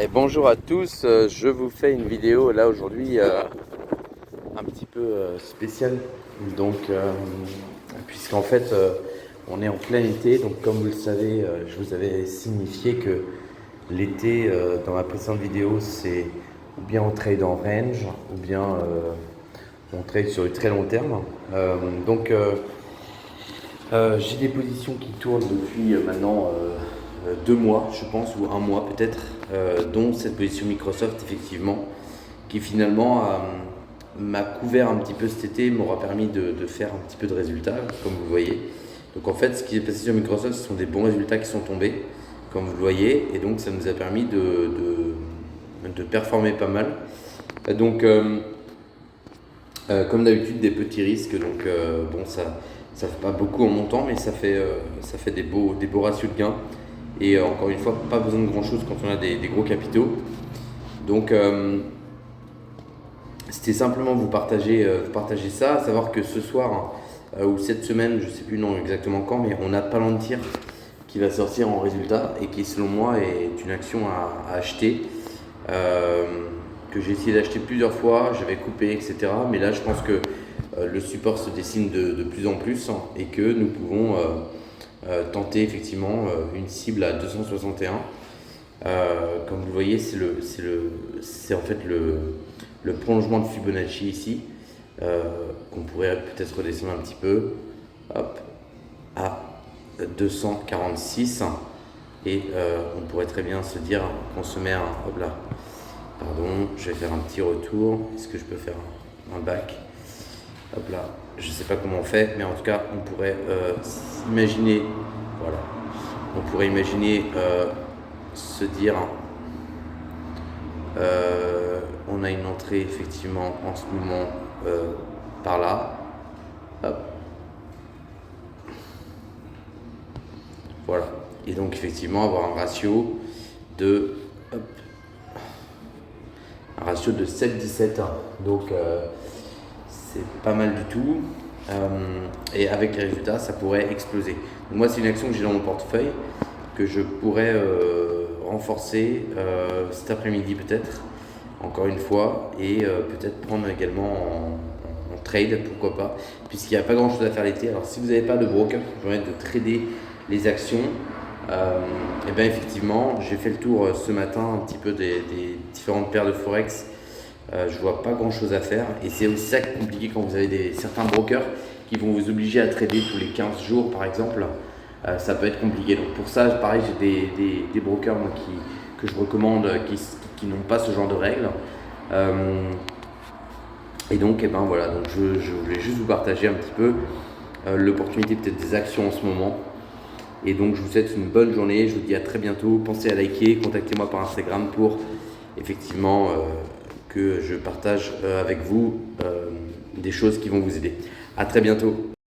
Et bonjour à tous, je vous fais une vidéo là aujourd'hui un petit peu spéciale. Donc, puisqu'en fait on est en plein été, donc comme vous le savez, je vous avais signifié que l'été, dans ma précédente vidéo, c'est ou bien on trade en range, ou bien on trade sur du très long terme. Donc, j'ai des positions qui tournent depuis maintenant 2 mois, je pense, ou un mois peut-être, dont cette position Microsoft, effectivement, qui finalement m'a couvert un petit peu cet été, m'aura permis de faire un petit peu de résultats, comme vous le voyez. Donc en fait, ce qui est passé sur Microsoft, ce sont des bons résultats qui sont tombés, comme vous le voyez, et donc ça nous a permis de performer pas mal. Donc, comme d'habitude, des petits risques, donc bon, ça fait pas beaucoup en montant, mais ça fait des beaux ratios de gains. Et encore une fois, pas besoin de grand chose quand on a des gros capitaux. Donc, c'était simplement vous partager ça, à savoir que ce soir ou cette semaine, je ne sais plus non exactement quand, mais on a Palantir qui va sortir en résultat et qui, selon moi, est une action à acheter. Que j'ai essayé d'acheter plusieurs fois, j'avais coupé, etc. Mais là, je pense que le support se dessine de plus en plus, et que nous pouvons tenter effectivement une cible à 261. Comme vous le voyez, c'est en fait le prolongement de Fibonacci ici, qu'on pourrait peut-être redescendre un petit peu, hop, à 246. Et on pourrait très bien se dire qu'on se met hop là. Pardon, je vais faire un petit retour. Est-ce que je peux faire un back? Hop là, je ne sais pas comment on fait, mais en tout cas, on pourrait imaginer, voilà, on pourrait imaginer se dire, on a une entrée effectivement en ce moment par là, hop, voilà, et donc effectivement avoir un ratio de, hop, un ratio de 7,17, donc c'est pas mal du tout, et avec les résultats ça pourrait exploser. Donc moi, c'est une action que j'ai dans mon portefeuille que je pourrais renforcer cet après-midi peut-être, encore une fois, et peut-être prendre également en trade, pourquoi pas, puisqu'il n'y a pas grand chose à faire l'été. Alors si vous n'avez pas de broker qui vous permet de trader les actions, et bien effectivement, j'ai fait le tour ce matin un petit peu des différentes paires de Forex. Je vois pas grand chose à faire, et c'est aussi ça qui est compliqué quand vous avez certains brokers qui vont vous obliger à trader tous les 15 jours par exemple. Ça peut être compliqué. Donc pour ça, pareil, j'ai des brokers moi, que je recommande qui n'ont pas ce genre de règles. Et donc, voilà, donc je voulais juste vous partager un petit peu l'opportunité peut-être des actions en ce moment. Et donc je vous souhaite une bonne journée, je vous dis à très bientôt. Pensez à liker, contactez-moi par Instagram pour effectivement que je partage avec vous des choses qui vont vous aider. À très bientôt.